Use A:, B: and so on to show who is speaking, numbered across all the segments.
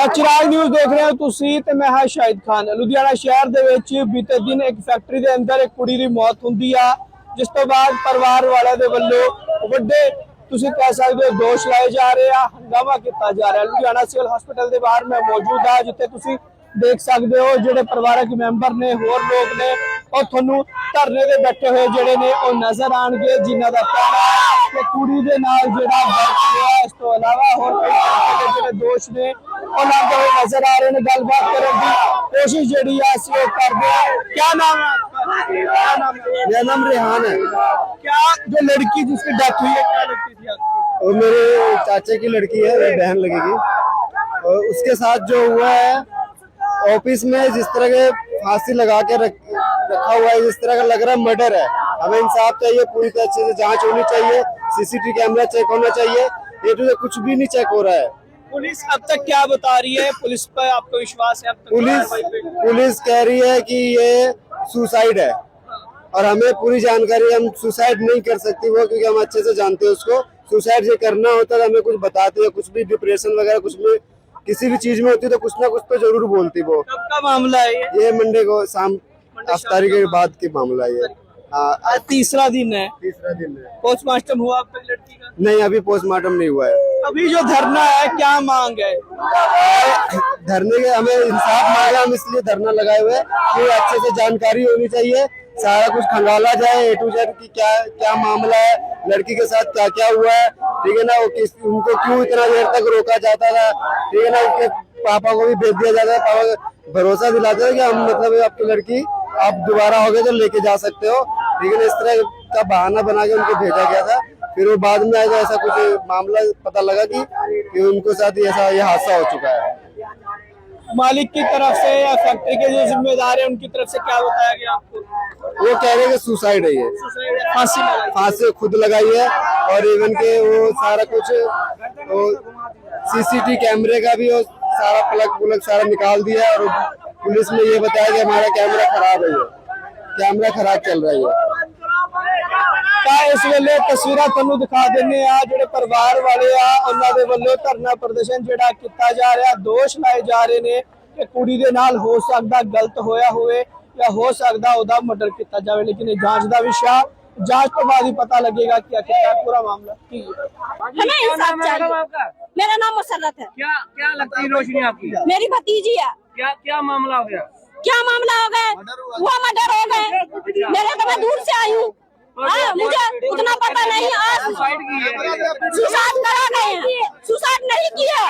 A: चिराग news देख रहे हो तुसी ते मैं हां शाहिद खान। लुधियाना शहर दे विच बीते दिन एक फैक्ट्री दे अंदर एक कुड़ी दी मौत हुंदी आ, जिस तो बाद परिवार वाले दे वल्लों वड्डे तुसी कह सकदे हो दोष लाए जा रहे आ, हंगामा किया जा रहा है। लुधियाना सिविल हॉस्पिटल के बाहर मैं मौजूद हाँ, जिथे तुसी देख सकते हो जिहड़े परिवारक मैंबर ने होर लोग ने और तुहानू धरने ते बैठे हुए जिहड़े ने वो नजर आउणगे, जिन्हां दा कहना है कि कुड़ी दे नाल जिहड़ा वक्त होया, इस तो अलावा होर कोई तरीके दे जिहड़े दोष ने वो लांदे हुए नजर आ रहे हैं। गलबात करने की कोशिश जिहड़ी है असीं वो करदे हैं। क्या नाम है आपका? क्या नाम है?
B: मेरा नाम रेहान है।
A: क्या जो लड़की जिसकी डेथ हुई है क्या लगती थी आपकी?
B: वो मेरे चाचे की लड़की है, मेरी बहन लगेगी। और उसके साथ जो हुआ है ऑफिस में, जिस तरह के फांसी लगा के रखा हुआ है, जिस तरह का लग रहा है मर्डर है। हमें इंसाफ चाहिए, पूरी तरह से जांच होनी चाहिए, सीसीटीवी कैमरा चेक होना चाहिए। ये तो कुछ भी नहीं चेक हो रहा है।
A: पुलिस अब तक क्या बता रही है? पुलिस पर आपको विश्वास है? अब तक
B: पुलिस कह रही है कि ये सुसाइड है और हमें पूरी जानकारी, हम सुसाइड नहीं कर सकती वो, क्योंकि हम अच्छे से जानते हैं उसको। सुसाइड जो करना होता है हमें कुछ बताते हैं, कुछ भी डिप्रेशन वगैरह कुछ भी किसी भी चीज में होती तो कुछ ना कुछ तो जरूर बोलती वो।
A: कब का मामला है
B: ये मंडे को शाम अफ्तारी के बाद की मामला है ये।
A: आज तीसरा दिन है।
B: तीसरा दिन है।
A: पोस्टमार्टम हुआ अब तक लड़की का?
B: नहीं, अभी पोस्टमार्टम नहीं हुआ है।
A: अभी जो धरना है क्या मांग है?
B: धरने के हमें इंसाफ मांगा, हम इसलिए धरना लगाए हुए कि अच्छे से जानकारी होनी चाहिए, सारा कुछ खंगाला जाए, ए टू जेड की क्या क्या मामला है, लड़की के साथ क्या क्या हुआ है, ठीक है ना। वो उनको क्यों इतना देर तक रोका जाता था, ठीक है ना। उनके पापा को भी भेज दिया जाता है, पापा भरोसा दिलाते हैं कि हम मतलब आपकी लड़की आप दोबारा हो गए तो लेके जा सकते हो, ठीक है ना। इस तरह का बहाना बना के उनको भेजा गया था। फिर वो बाद में आया ऐसा कुछ मामला पता लगा कि उनको साथ ऐसा ये हादसा हो चुका है।
A: मालिक की तरफ से या फैक्ट्री के जो जिम्मेदार है उनकी तरफ से क्या बताया गया आपको?
B: वो कह रहे हैं कि सुसाइड है, ये फांसी खुद लगाई है। और इवन के वो सारा कुछ सीसीटीवी कैमरे का भी वो सारा प्लग सारा निकाल दिया। और पुलिस ने ये बताया कि हमारा कैमरा खराब है, कैमरा खराब चल रहा है।
A: इस वेले तस्वीर तुहानू दिखा देने आ जिहड़े परिवार वाले आ उन्हां दे वल्लों धरना प्रदर्शन जिहड़ा कीता जा रहा, दोष लाए जा रहे ने कि कुड़ी दे नाल हो सकदा गलत होया होवे या हो सकदा ओदा मर्डर किया जाए, लेकिन जांच का विषय, जांच तो बाद ही पता लगेगा कि आखिरकार पूरा मामला की है।
C: हमें इंसाफ चाहिए। मेरा नाम मुसर्रत है।
D: क्या क्या लगती है रोशनी आपकी?
C: मेरी भतीजी है।
D: क्या क्या मामला हो गया?
C: क्या मामला हो गया? वो मर्डर हो गए। मेरे तो मैं दूर से आई हूँ, मुझे उतना पता नहीं। आज
D: सुसाइड की है?
C: सुसाइड करा गए हैं। सुसाइड नहीं किया,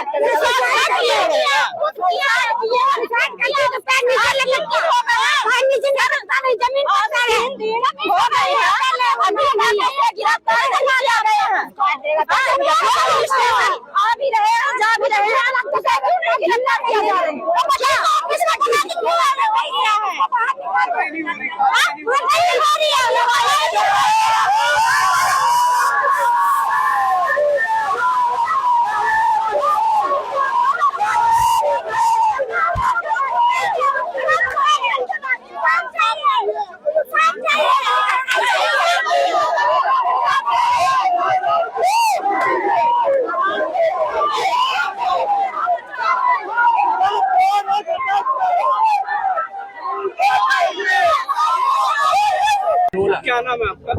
A: क्या नाम है आपका?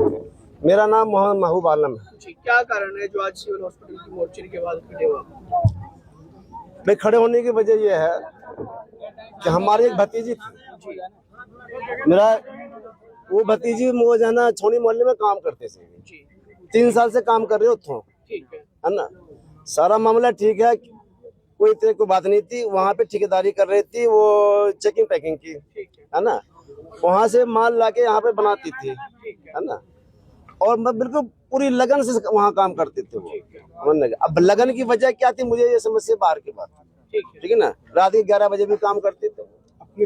B: मेरा नाम मोहम्मद महबूब आलम है।
A: जी, क्या कारण है जो आज सिविल हॉस्पिटल की मोर्चरी के बाद खड़े हुआ?
B: मैं खड़े होने की वजह यह है कि हमारी एक भतीजी थी, मेरा वो भतीजी वो जो है ना छोनी मोहल्ले में काम करते थे, 3 साल से काम कर रहे हो, है ना। सारा मामला ठीक है, कोई तरह की बात नहीं थी। वहाँ पे ठेकेदारी कर रही थी, वो चेकिंग पैकिंग की, है ना। वहाँ से माल लाके यहाँ पे बनाती थी, है ना। और मैं बिल्कुल पूरी लगन से वहाँ काम करते थे वो। अब लगन की वजह क्या थी, मुझे ये समझ से बाहर की बात, ठीक है ना। रात के 11 बजे भी काम करते थे,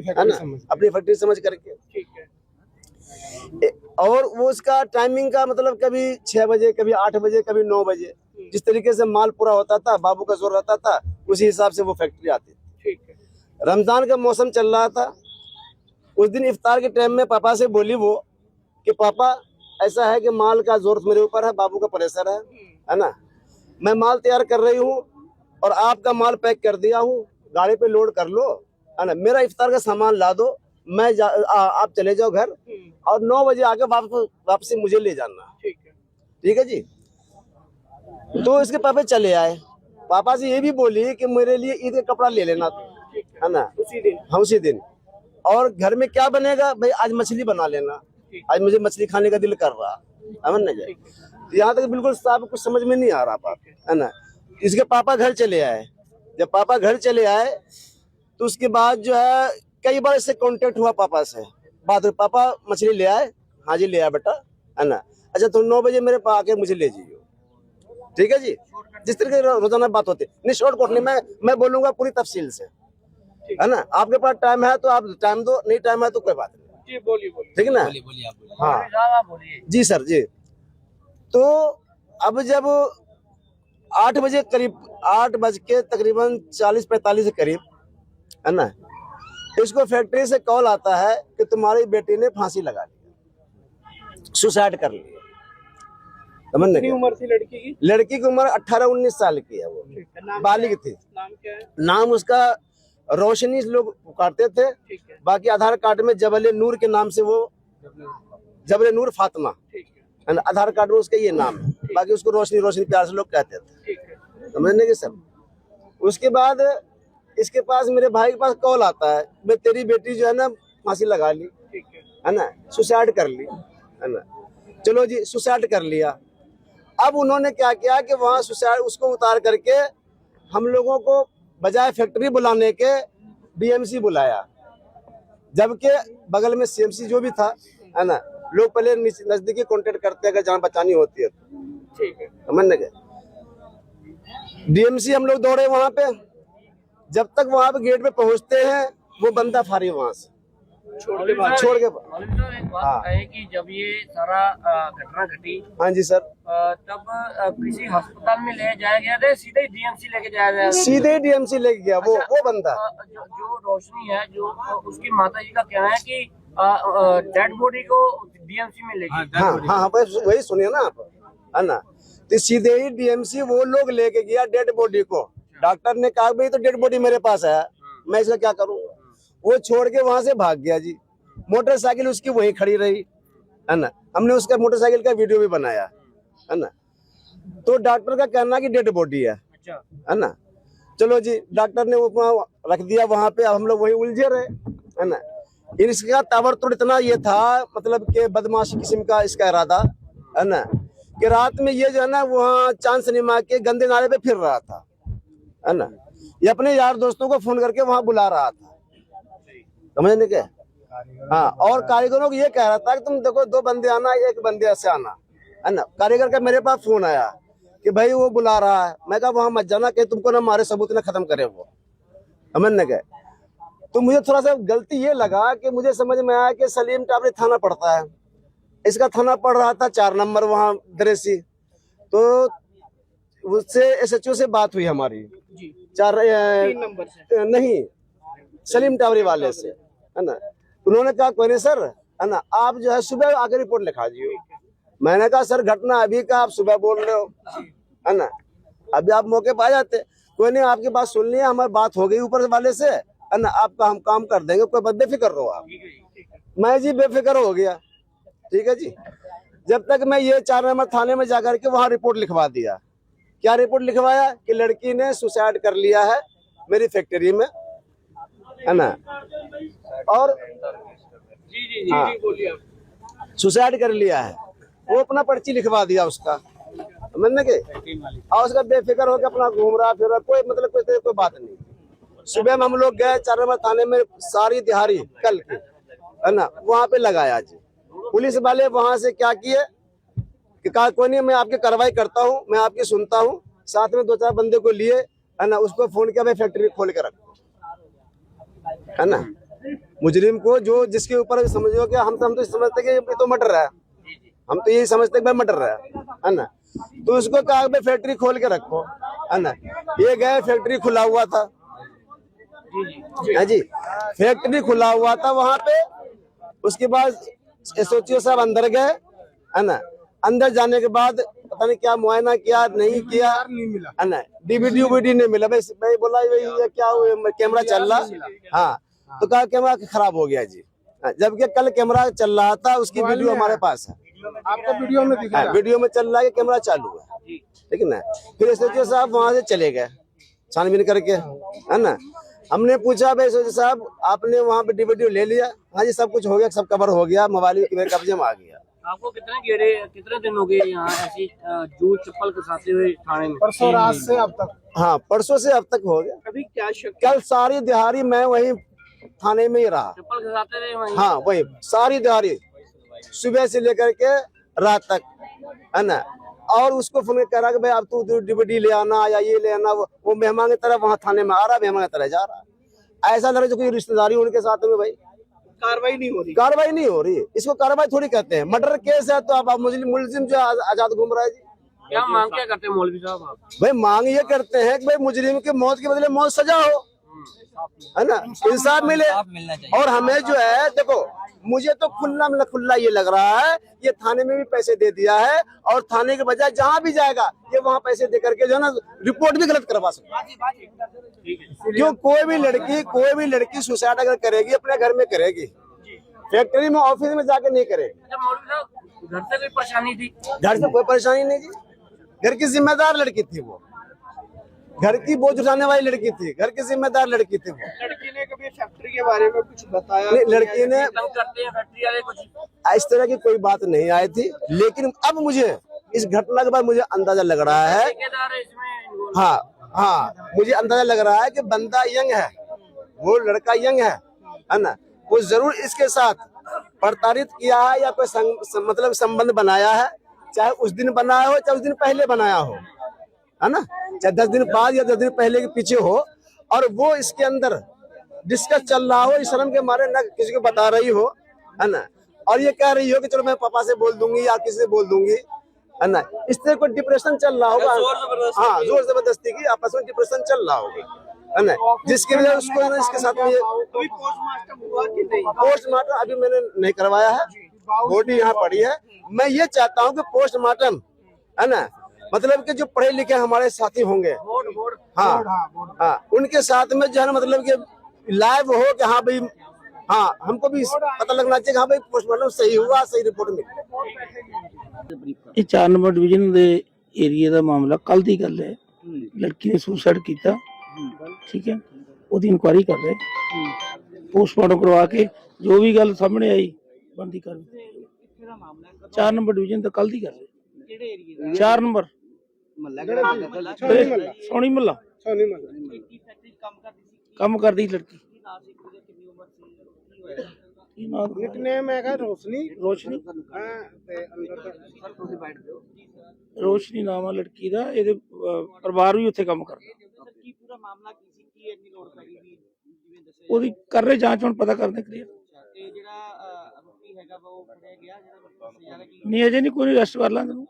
B: है ना, अपनी फैक्ट्री समझ करके। और वो उसका टाइमिंग का मतलब कभी 6 बजे, कभी 8 बजे, कभी 9 बजे, जिस तरीके से माल पूरा होता था, बाबू का जोर रहता था, उसी हिसाब से वो फैक्ट्री आती थी। रमजान का मौसम चल रहा था, उस दिन इफ्तार के टाइम में पापा से बोली वो कि पापा ऐसा है कि माल का जोर मेरे ऊपर है, बाबू का प्रेशर है ना। मैं माल तैयार कर रही हूँ और आपका माल पैक कर दिया हूँ, गाड़ी पे लोड कर लो, है ना, मेरा इफ्तार का सामान ला दो, आप चले जाओ घर और 9 बजे आके वापसी मुझे ले जाना। ठीक है जी। तो इसके पापा चले आए, पापा से ये भी बोली कि मेरे लिए ईद का कपड़ा ले लेना, है ना, उसी दिन। और घर में क्या बनेगा भाई, आज मछली बना लेना, आज मुझे मछली खाने का दिल कर रहा, समझ ना जाए। यहाँ तक बिल्कुल साहब कुछ समझ में नहीं आ रहा पापा, है ना। इसके पापा घर चले आए, जब पापा घर चले आए तो उसके बाद जो है कई बार इससे कांटेक्ट हुआ पापा से, बाद में पापा मछली ले आए, हाँ जी ले आया बेटा, है ना, अच्छा तुम 9 बजे मेरे पास आके मुझे ले जाइए। ठीक है जी, जिस तरीके रोजाना बात होती है, नहीं शॉर्टकट नहीं, मैं बोलूंगा पूरी तफसील से, है ना। आपके पास टाइम है तो आप टाइम दो, नहीं टाइम है तो कोई बात नहीं।
A: बोलिए
B: ठीक है ना। हाँ जी सर जी। तो अब जब 8 बजे करीब, 8 बज के तकरीबन 40-45 के करीब, है ना, इसको फैक्ट्री से कॉल आता है कि तुम्हारी बेटी ने फांसी लगा ली, सुसाइड कर ली।
A: कितनी उम्र थी लड़की की?
B: लड़की की उम्र 18-19 साल की है, वो बालिग थी।
A: नाम क्या है?
B: नाम उसका रोशनी लोग पुकारते थे, बाकी आधार कार्ड में जबल नूर के नाम से वो, जबल नूर फातिमा, आधार कार्ड में उसका ये नाम है, बाकी उसको रोशनी प्यार से लोग कहते थे, समझने के सर। उसके बाद इसके पास, मेरे भाई के पास कॉल आता है, भाई तेरी बेटी जो है ना फांसी लगा ली, है ना, सुसाइड कर ली, है ना। चलो जी, सुसाइड कर लिया। अब उन्होंने क्या किया कि वहाँ सुसाइड उसको उतार करके हम लोगों को बजाय फैक्ट्री बुलाने के डीएमसी बुलाया, जबकि बगल में सीएमसी जो भी था, है ना, लोग पहले नजदीकी कांटेक्ट करते हैं अगर जान बचानी होती है। ठीक है, समझने के। डीएमसी हम लोग दौड़े वहां पे, जब तक वहां पे गेट पे पहुंचते हैं वो बंदा फारी वहां से छोड़ के
D: एक बात है कि जब ये सारा घटना घटी,
B: हाँ जी सर,
D: तब किसी अस्पताल में ले जाया गया था, सीधे डीएमसी लेके जाया गया?
B: सीधे डीएमसी लेके गया।
D: अच्छा,
B: वो बंदा
D: जो रोशनी है, जो उसकी माता जी का कहना है कि डेड बॉडी को डीएमसी में ले गया।
B: हाँ, वही सुनिए ना आप, है ना। तो सीधे ही डीएमसी वो लोग लेके गया डेड बॉडी को। डॉक्टर ने कहा भाई तो डेड बॉडी मेरे पास है, मैं इसका क्या करूँगा। वो छोड़ के वहां से भाग गया जी। मोटरसाइकिल उसकी वहीं खड़ी रही, है ना, हमने उसका मोटरसाइकिल का वीडियो भी बनाया, है ना। तो डॉक्टर का कहना कि डेड बॉडी है ना। चलो जी, डॉक्टर ने वो रख दिया वहां पे, अब हम लोग वही उलझे रहे, है ना। इसका ताबड़तोड़ इतना ये था, मतलब कि बदमाशी किस्म का इसका इरादा, है ना, कि रात में ये जो है ना वहाँ चांद सिनेमा के गंदे नाले पे फिर रहा था, है ना। ये अपने यार दोस्तों को फोन करके वहां बुला रहा था, समझने के। हाँ, और कारीगरों को ये कह रहा था कि तुम देखो 2 बंदे आना, 1 बंदे से आना, है ना। कारीगर का मेरे पास फोन आया कि भाई वो बुला रहा है। मैं कहा वहां मत जाना, कि तुमको ना हमारे सबूत ना खत्म करे वो, समझने के। तो मुझे थोड़ा सा गलती ये लगा कि मुझे समझ में आया कि सलीम टावरी थाना पड़ता है, इसका थाना पड़ रहा था 4 नंबर वहाँ दरेसी। तो उससे एसएचओ से बात हुई हमारी, 3 नंबर से नहीं, सलीम टावरी वाले से, है ना। उन्होंने कहा कोई नहीं सर, है ना, आप जो है सुबह आके रिपोर्ट लिखा दियो। मैंने कहा सर घटना अभी का आप सुबह बोल रहे हो, है ना, अभी आप मौके पे आ जाते। कोई नहीं, आपकी बात सुन लिया, हमारी बात हो गई ऊपर वाले से, है ना, आपका हम काम कर देंगे, कोई बात बेफिक्र रहो आप। मैं जी बेफिक्र हो गया। ठीक है जी। जब तक मैं ये 4 नंबर थाने में जाकर के वहाँ रिपोर्ट लिखवा दिया। क्या रिपोर्ट लिखवाया कि लड़की ने सुसाइड कर लिया है मेरी फैक्ट्री में, है ना, और सुसाइड कर लिया है। वो अपना पर्ची लिखवा दिया उसका, समझने के, और उसका बेफिक्र होकर अपना घूम रहा फिर रहा, कोई मतलब कोई बात नहीं। सुबह में हम लोग गए 4 नंबर थाने में, सारी दिहाड़ी कल की, है ना, वहाँ पे लगाया जी। पुलिस वाले वहां से क्या किए कि कहा कोई नहीं, मैं आपकी कार्रवाई करता हूँ, मैं आपकी सुनता हूँ। साथ में 2-4 बंदे को लिए, है ना, उसको फोन किया भाई फैक्ट्री खोल के रखो, है ना। मुजरिम को जो जिसके ऊपर समझो कि हम तो समझते कि ये तो मर्डर है, हम तो यही समझते कि भाई मर्डर है ना। तो उसको कहा भाई फैक्ट्री खोल के रखो, है ना। ये गए, फैक्ट्री खुला हुआ था, है जी, फैक्ट्री खुला हुआ था वहां पे। उसके बाद एसओचओ साहब अंदर गए, है ना। अंदर जाने के बाद पता नहीं क्या मुआयना किया नहीं किया, है ना, डीवीडी नहीं मिला। मैं बोला ये क्या कैमरा चल रहा, हाँ, तो कहा कैमरा खराब हो गया जी, जबकि कल कैमरा चल रहा था, उसकी वीडियो हमारे पास है,
A: आपको वीडियो में दिखा
B: वीडियो में चल रहा है कि कैमरा चालू है, ठीक है ना। फिर एसओजी साहब वहां से चले गए छानबीन करके, है ना। हमने पूछा भाई एसओजी साहब आपने वहाँ पे डीवीडी ले लिया? हाँ जी सब कुछ हो गया, सब कवर हो गया, मोबाइल मेरे कब्जे में आ गया।
D: आपको कितने दिन हो गए यहाँ ऐसी जूत चप्पल घसाते हुए थाने में?
A: परसों रात से अब तक?
B: हाँ परसों से अब तक हो गया।
A: अभी क्या शक?
B: कल सारी दिहाड़ी मैं वही थाने में ही रहा,
D: चप्पल घसाते रहे वहीं?
B: हाँ वही सारी दिहाड़ी, सुबह से लेकर के रात तक, है ना। और उसको फोन कह रहा कि भाई अब तू डीवीडी ले आना या ये ले आना, वो मेहमान की तरह वहाँ थाने में आ रहा, मेहमान की तरह जा रहा। ऐसा लग रहा है कोई रिश्तेदारी उनके साथ में, भाई
A: कार्रवाई नहीं हो रही।
B: कार्रवाई नहीं हो रही, इसको कार्रवाई थोड़ी कहते हैं। मर्डर केस है तो अब मुलजिम जो आजाद घूम रहा है जी।
D: क्या मांग क्या करते हैं मौलवी साहब आप?
B: भाई मांग ये करते हैं कि भाई मुजरिम की मौत के बदले मौत सजा हो, है ना, इंसाफ मिले। और हमें जो है देखो, मुझे तो खुल्ला ये लग रहा है ये थाने में भी पैसे दे दिया है, और थाने के बजाय जहाँ भी जाएगा ये वहाँ पैसे दे करके जो है ना रिपोर्ट भी गलत करवा सकता है। क्यों कोई भी लड़की सुसाइड अगर करेगी अपने घर में करेगी, फैक्ट्री में ऑफिस में जाके नहीं करेगी।
D: मौलवी साहब घर से कोई परेशानी थी?
B: घर से कोई परेशानी नहीं जी, घर की जिम्मेदार लड़की थी वो, घर की बोझ उठाने वाली लड़की थी, घर की जिम्मेदार लड़की थी वो।
A: लड़की ने कभी फैक्ट्री के बारे में कुछ बताया?
B: नहीं, लड़की ने
D: तंग करते हैं फैक्ट्री वाले कुछ?
B: इस तरह की कोई बात नहीं आई थी, लेकिन अब मुझे इस घटना के बाद मुझे अंदाजा लग रहा है,
D: ठेकेदार है इसमें?
B: हाँ मुझे अंदाजा लग रहा है कि बंदा यंग है, वो लड़का यंग है ना, वो जरूर इसके साथ प्रताड़ित किया है या कोई मतलब संबंध बनाया है, चाहे उस दिन बनाया हो चाहे उस दिन पहले बनाया हो, है ना, चाहे 10 दिन बाद या 10 दिन पहले के पीछे हो, और वो इसके अंदर डिस्कस चल रहा हो, इस शर्म के मारे ना किसी को बता रही हो, है ना, और ये कह रही हो कि चलो मैं पापा से बोल दूंगी या किसी से बोल दूंगी, है ना। इस तरह कोई डिप्रेशन चल रहा होगा, हाँ जोर जबरदस्ती की आपस में डिप्रेशन चल रहा होगा, है ना, जिसकी वजह उसको है ना इसके साथ में।
A: पोस्टमार्टम हुआ कि नहीं?
B: पोस्टमार्टम अभी मैंने नहीं करवाया है, बॉडी यहाँ पड़ी है। मैं ये चाहता हूँ कि पोस्टमार्टम, है ना, मतलब कि जो पढ़े लिखे हमारे साथी होंगे, हाँ उनके साथ में जो है ना, मतलब कि लाइव हो कि हाँ भाई, हाँ हमको भी पता लगना चाहिए कि हाँ भाई पोस्टमार्टम सही हुआ, सही रिपोर्ट मिली।
E: ਇਹ 4 ਨੰਬਰ ਡਿਵੀਜ਼ਨ ਦੇ ਏਰੀਆ ਦਾ ਮਾਮਲਾ ਕੱਲ ਦੀ ਗੱਲ ਹੈ। ਲੜਕੀ ਨੇ ਸੁਸਾਈਡ ਕੀਤਾ, ਠੀਕ ਹੈ, ਉਹਦੀ ਇਨਕੁਆਇਰੀ ਕਰ ਰਹੇ, ਪੋਸਟਮਾਰਟਮ ਕਰਵਾ ਕੇ ਜੋ ਵੀ ਗੱਲ ਸਾਹਮਣੇ ਆਈ ਬਣਦੀ ਕਰ। 4 ਨੰਬਰ ਡਿਵੀਜ਼ਨ ਦਾ ਕੱਲ ਦੀ ਗੱਲ ਹੈ। ਕਿਹੜੇ ਏਰੀਆ? 4 ਨੰਬਰ ਸੋਹਣੀ ਮੱਲਾ ਕੰਮ ਕਰਦੀ ਲੜਕੀ।
A: ਨਿਕਨੇਮ ਹੈਗਾ ਰੋਸ਼ਨੀ।
E: ਰੋਸ਼ਨੀ ਨਾਮ ਆ ਲੜਕੀ ਦਾ, ਇਹਦੇ ਪਰਿਵਾਰ ਵੀ ਉੱਥੇ ਕੰਮ ਕਰਦਾ। ਉਹਦੀ ਕਰ ਰਹੇ ਜਾਂਚ, ਹੁਣ ਪਤਾ ਕਰਦੇ ਕਲੀਅਰ। ਨਹੀਂ ਅਜੇ ਨਹੀਂ, ਕੋਈ ਅਰੈਸਟ ਕਰ ਲਾਂਗੇ ਉਹਨੂੰ,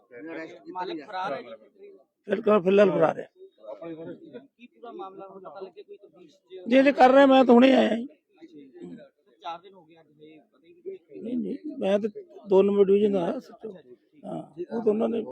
E: ਫਿਲਹਾਲ ਫਰਾਰ ਹੈ। ਜੇ ਜੇ ਕਰ ਰਹੇ ਮੈਂ ਤਾਂ ਹੁਣੇ ਆਇਆ ਜੀ। ਨਹੀਂ ਮੈਂ ਤਾਂ 2 ਨੰਬਰ ਡਿਵੀਜ਼ਨ ਦਾ, ਹਾਂ ਉਹ ਤਾਂ ਉਹਨਾਂ ਨੇ